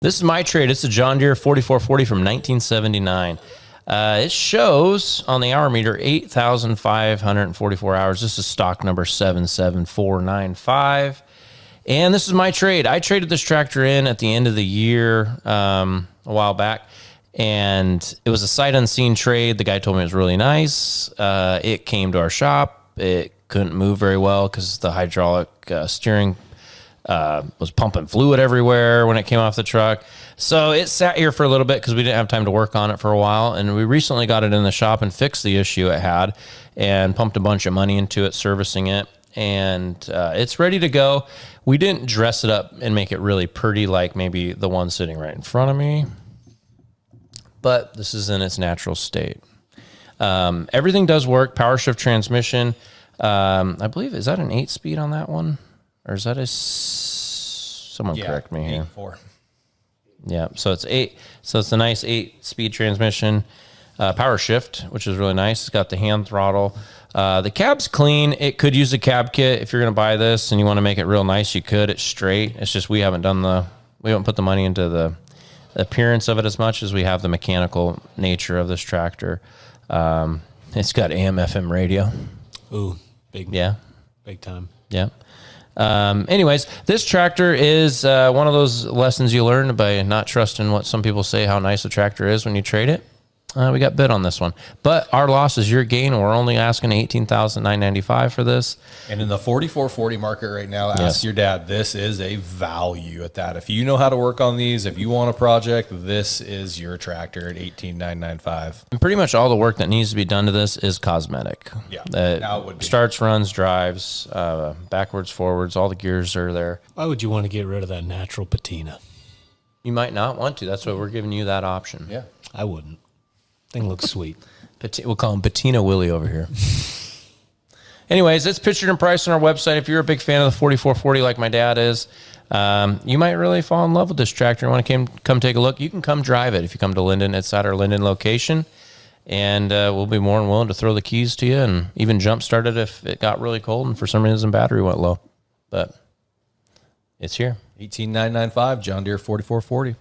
This is my trade. It's a John Deere 4440 from 1979. It shows on the hour meter 8,544 hours. This is stock number 77495. And this is my trade. I traded this tractor in at the end of the year a while back, and it was a sight unseen trade. The guy told me it was really nice. It came to our shop. It couldn't move very well because the hydraulic steering was pumping fluid everywhere when it came off the truck. So it sat here for a little bit because we didn't have time to work on it for a while. And we recently got it in the shop and fixed the issue it had and pumped a bunch of money into it, servicing it. And it's ready to go. We didn't dress it up and make it really pretty like maybe the one sitting right in front of me, but this is in its natural state. Everything does work. Power shift transmission. I believe, is that an 8-speed on that one? Or is that a, someone correct me here. 8.4. Yeah, so it's 8. So it's a nice 8-speed transmission. Power shift, which is really nice. It's got the hand throttle. The cab's clean. It could use a cab kit. If you're going to buy this and you want to make it real nice, you could. It's straight. It's just we haven't put the money into the appearance of it as much as we have the mechanical nature of this tractor. It's got AM, FM radio. Ooh, big time. Yeah. Anyways, this tractor is one of those lessons you learn by not trusting what some people say how nice a tractor is when you trade it. We got bid on this one, but our loss is your gain. We're only asking $18,995 for this. And in the 4440 market right now, ask your dad. This is a value at that. If you know how to work on these, if you want a project, this is your tractor at $18,995. And pretty much all the work that needs to be done to this is cosmetic. Yeah, now it would be. Starts, runs, drives, backwards, forwards. All the gears are there. Why would you want to get rid of that natural patina? You might not want to. That's why we're giving you that option. Yeah, I wouldn't. Thing looks sweet. We'll call him Patina Willie over here. Anyways, it's pictured and priced on our website. If you're a big fan of the 4440 like my dad is, you might really fall in love with this tractor and want to come take a look. You can come drive it if you come to Linden. It's at our Linden location, and we'll be more than willing to throw the keys to you and even jump start it if it got really cold and for some reason battery went low. But it's here. $18,995, John Deere 4440.